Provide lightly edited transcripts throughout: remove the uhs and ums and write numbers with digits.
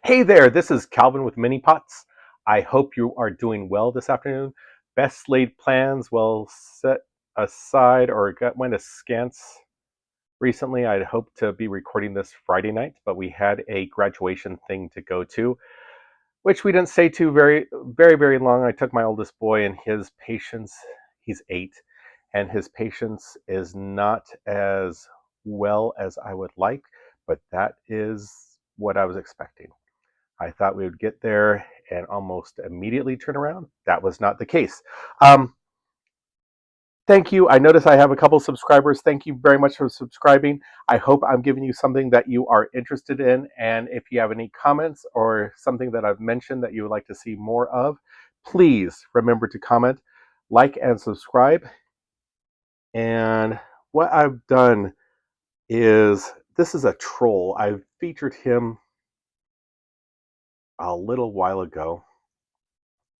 Hey there, this is Calvin with Mini Pots. I hope you are doing well this afternoon. Best laid plans well set aside or went askance recently. I'd hoped to be recording this Friday night, but we had a graduation thing to go to, which we didn't stay to very long. I took my oldest boy and his patience, he's 8, and his patience is not as well as I would like, but that is what I was expecting. I thought we would get there and almost immediately turn around. That was not the case. Um, Thank you. I notice I have a couple subscribers. Thank you very much for subscribing. I hope I'm giving you something that you are interested in. And if you have any comments or something that I've mentioned that you would like to see more of, please remember to comment, like, and subscribe. And what I've done is this is a troll. I've featured him a little while ago.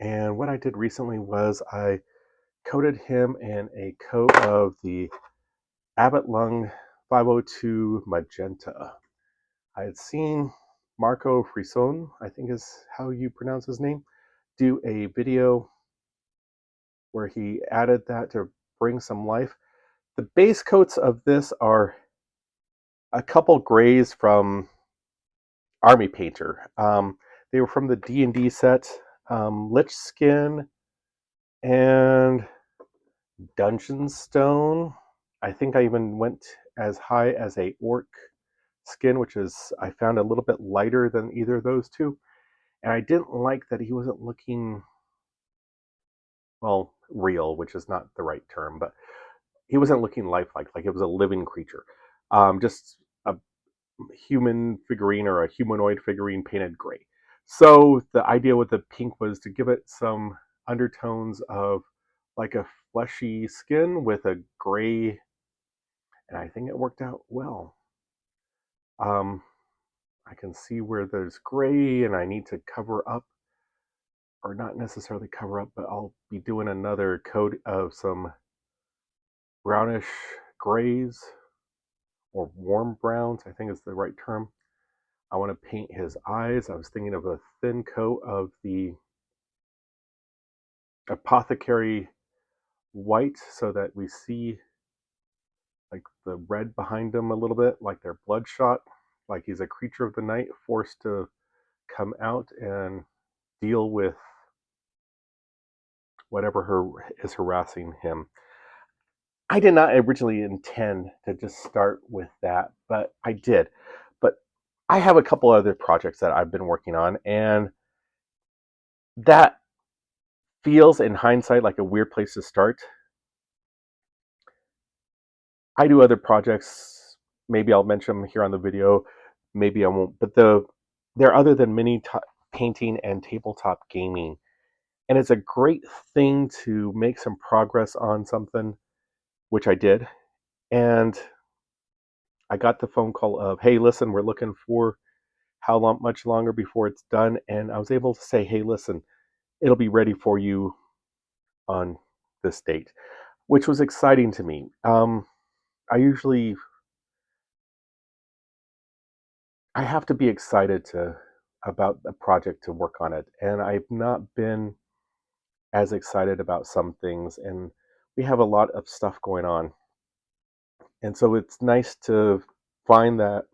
And what I did recently was I coated him in a coat of the Abbott Lung 502 Magenta. I had seen Marco Frison, I think is how you pronounce his name, do a video where he added that to bring some life. The base coats of this are a couple grays from Army Painter. They were from the D&D set, Lich Skin and Dungeon Stone. I think I even went as high as a Orc Skin, which is I found a little bit lighter than either of those two. And I didn't like that he wasn't looking, well, real, which is not the right term, but he wasn't looking lifelike, like it was a living creature. Just a human figurine or a humanoid figurine painted gray. So the idea with the pink was to give it some undertones of like a fleshy skin with a gray, and I think it worked out well. Um, I can see where there's gray and I need to cover up, or not necessarily cover up, but I'll be doing another coat of some brownish grays or warm browns, I think is the right term. I want to paint his eyes. I was thinking of a thin coat of the apothecary white so that we see like the red behind him a little bit, like they're bloodshot, like he's a creature of the night forced to come out and deal with whatever is harassing him. I did not originally intend to just start with that, but I did. But I have a couple other projects that I've been working on, and that feels in hindsight like a weird place to start. I do other projects. Maybe I'll mention them here on the video. Maybe I won't. But they're other than painting and tabletop gaming, and it's a great thing to make some progress on something, which I did. And I got the phone call of, "Hey, listen, we're looking for much longer before it's done," and I was able to say, "Hey, listen, it'll be ready for you on this date," which was exciting to me. I usually I have to be excited to about a project to work on it, and I've not been as excited about some things, and we have a lot of stuff going on, and so it's nice to find that.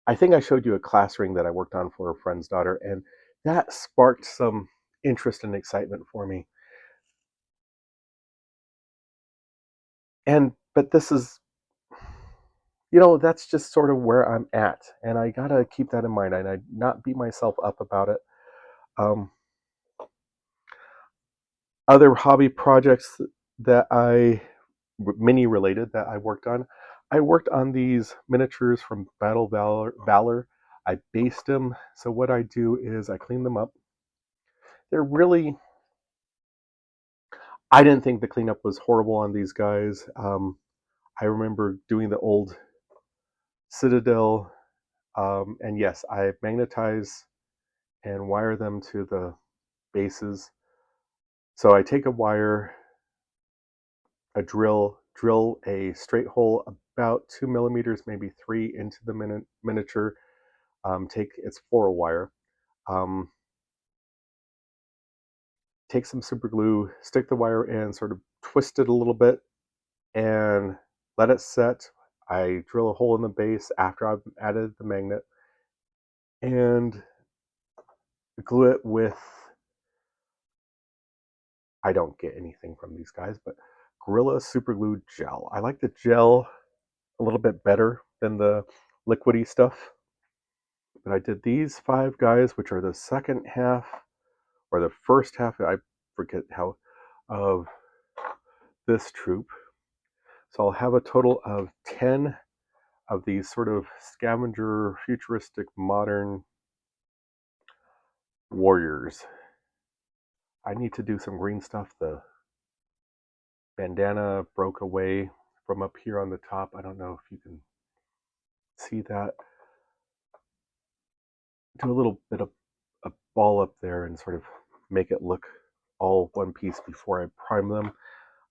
I think I showed you a class ring that I worked on for a friend's daughter, and that sparked some interest and excitement for me. And but this is, that's just sort of where I'm at, and I gotta keep that in mind, and I not beat myself up about it. Um, Other hobby projects that mini related that I worked on. I worked on these miniatures from Battle Valor. I based them. So what I do is I clean them up. They're really. I didn't think the cleanup was horrible on these guys. I remember doing the old Citadel, and yes, I magnetize and wire them to the bases. So I take a wire, a drill a straight hole about 2 millimeters, maybe three, into the miniature. It's floral wire. Take some super glue, stick the wire in, sort of twist it a little bit, and let it set. I drill a hole in the base after I've added the magnet and glue it with, I don't get anything from these guys, but Gorilla Super Glue Gel. I like the gel a little bit better than the liquidy stuff. But I did these 5 guys, which are the second half, or the first half, I forget how, of this troop. So I'll have a total of 10 of these sort of scavenger, futuristic, modern warriors. I need to do some green stuff. The bandana broke away from up here on the top. I don't know if you can see that. Do a little bit of a ball up there and sort of make it look all one piece before I prime them.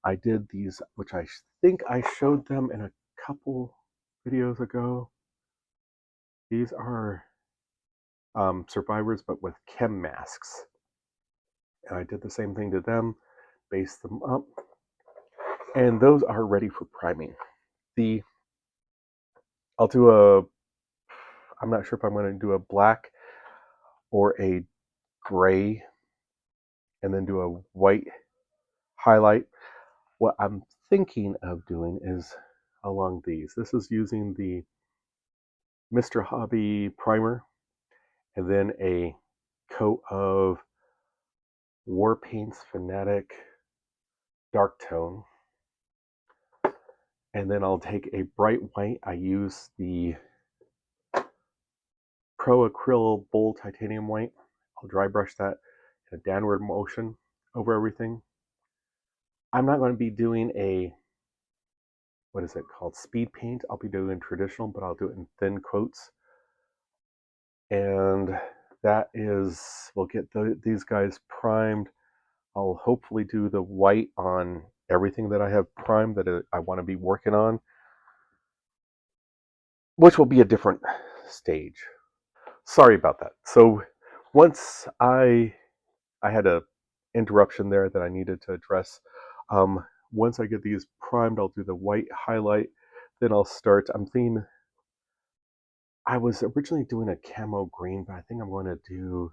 I did these, which I think I showed them in a couple videos ago. These are survivors, but with chem masks. And I did the same thing to them, based them up, and those are ready for priming. I'll do I'm not sure if I'm going to do a black or a gray, and then do a white highlight. What I'm thinking of doing is along these. This is using the Mr. Hobby primer, and then a coat of War Paints Fanatic dark tone, and then I'll take a bright white. I use the Pro Acryl Bold Titanium White. I'll dry brush that in a downward motion over everything. I'm not going to be doing a, what is it called, speed paint. I'll be doing traditional, but I'll do it in thin coats. And that is, we'll get these guys primed. I'll hopefully do the white on everything that I have primed that I want to be working on, which will be a different stage. Sorry about that. So once I had a interruption there that I needed to address. Once I get these primed, I'll do the white highlight. Then I'll start. I'm thinking, I was originally doing a camo green, but I think I'm going to do,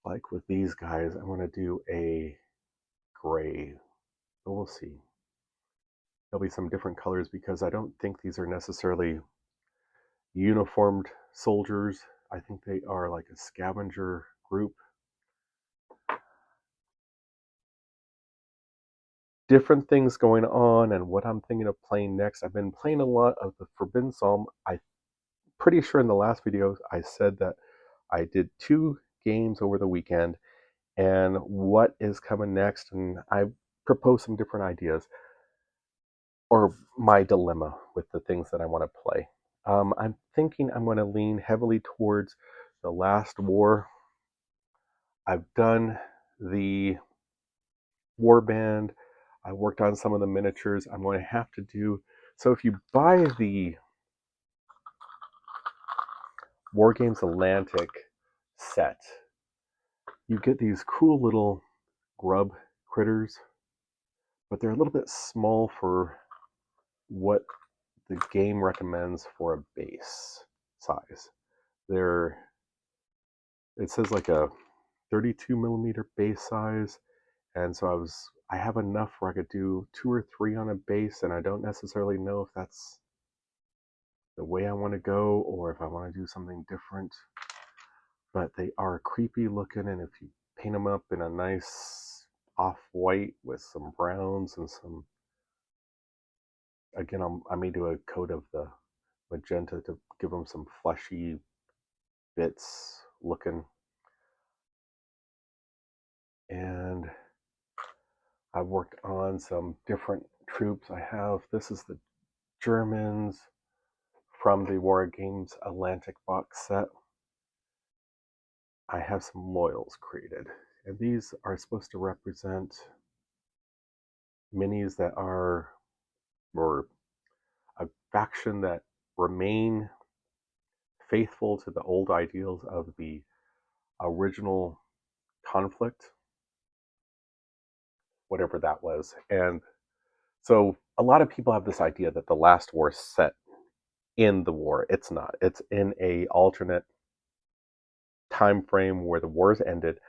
like with these guys, I'm going to do a gray. But we'll see. There'll be some different colors because I don't think these are necessarily uniformed soldiers. I think they are like a scavenger group. Different things going on, and what I'm thinking of playing next. I've been playing a lot of the Forbidden Psalm. I'm pretty sure in the last video I said that I did 2 games over the weekend, and what is coming next, and I proposed some different ideas, or my dilemma with the things that I want to play. I'm thinking I'm going to lean heavily towards The Last War. I've done the warband. I worked on some of the miniatures. I'm going to have to do, so if you buy the War Games Atlantic set, you get these cool little grub critters, but they're a little bit small for what the game recommends for a base size. It says like a 32 millimeter base size, and so I have enough where I could do 2 or 3 on a base, and I don't necessarily know if that's the way I want to go or if I want to do something different. But they are creepy looking, and if you paint them up in a nice off-white with some browns and some, again, I may do a coat of the magenta to give them some fleshy bits looking. And I've worked on some different troops. This is the Germans from the War Games Atlantic box set. I have some loyals created, and these are supposed to represent minis that are, or a faction that remain faithful to the old ideals of the original conflict, whatever that was. And so a lot of people have this idea that the last war set in the war. It's not. It's in a alternate time frame where the wars ended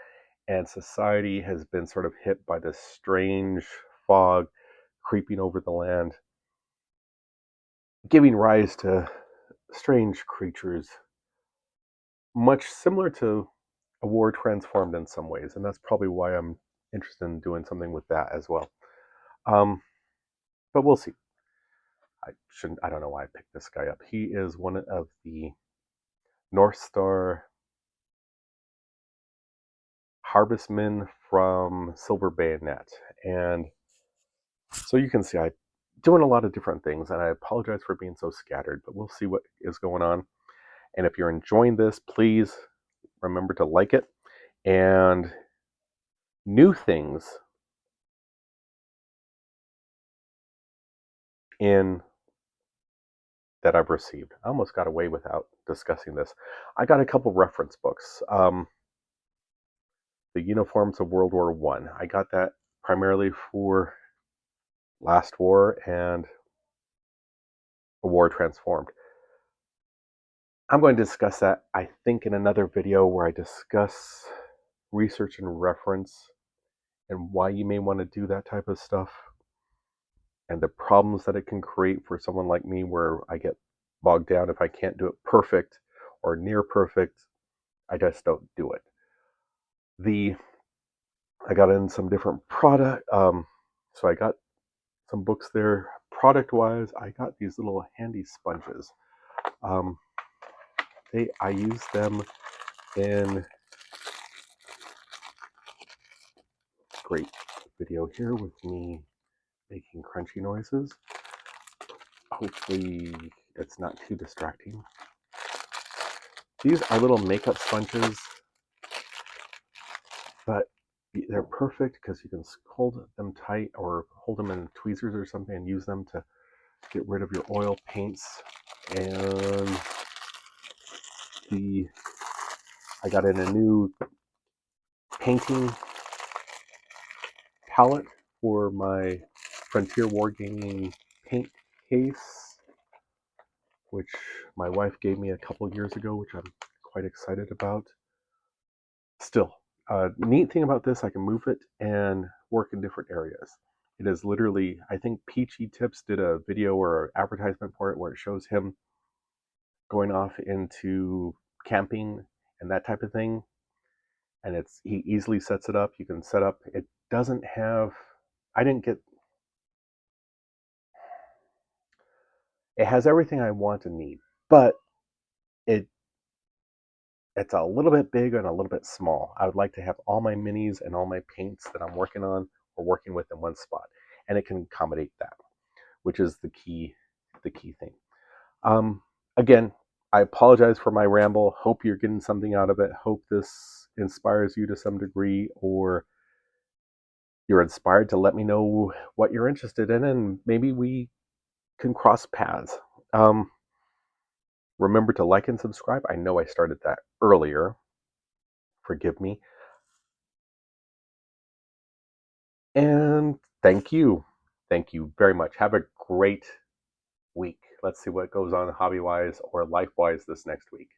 and society has been sort of hit by this strange fog creeping over the land, giving rise to strange creatures, much similar to a war transformed in some ways. And that's probably why I'm interested in doing something with that as well. Um, but we'll see. I don't know why I picked this guy up. He is one of the North Star harvestmen from Silver Bayonet. And so you can see I'm doing a lot of different things, and I apologize for being so scattered, but we'll see what is going on. And if you're enjoying this, please remember to like it. And new things in that I've received. I almost got away without discussing this. I got a couple reference books. The Uniforms of World War One. I got that primarily for Last War and A War Transformed. I'm going to discuss that, I think, in another video where I discuss research and reference and why you may want to do that type of stuff and the problems that it can create for someone like me where I get bogged down if I can't do it perfect or near perfect. I just don't do it. I got in some different product, so I got some books there. Product wise, I got these little handy sponges. I use them in great video here with me making crunchy noises. Hopefully it's not too distracting. These are little makeup sponges, but they're perfect because you can hold them tight or hold them in tweezers or something and use them to get rid of your oil paints. And I got in a new painting palette for my Frontier Wargaming paint case, which my wife gave me a couple years ago, which I'm quite excited about. Still, neat thing about this, I can move it and work in different areas. It is literally, I think Peachy Tips did a video or advertisement for it where it shows him going off into camping and that type of thing. And he easily sets it up. You can set up, it doesn't have, I didn't get, it has everything I want and need, but it's a little bit big and a little bit small. I would like to have all my minis and all my paints that I'm working on or working with in one spot, and it can accommodate that, which is the key thing. Again, I apologize for my ramble. Hope you're getting something out of it. Hope this inspires you to some degree, or you're inspired to let me know what you're interested in, and maybe we can cross paths. Remember to like and subscribe. I know I started that earlier. Forgive me. And thank you. Thank you very much. Have a great week. Let's see what goes on hobby-wise or life-wise this next week.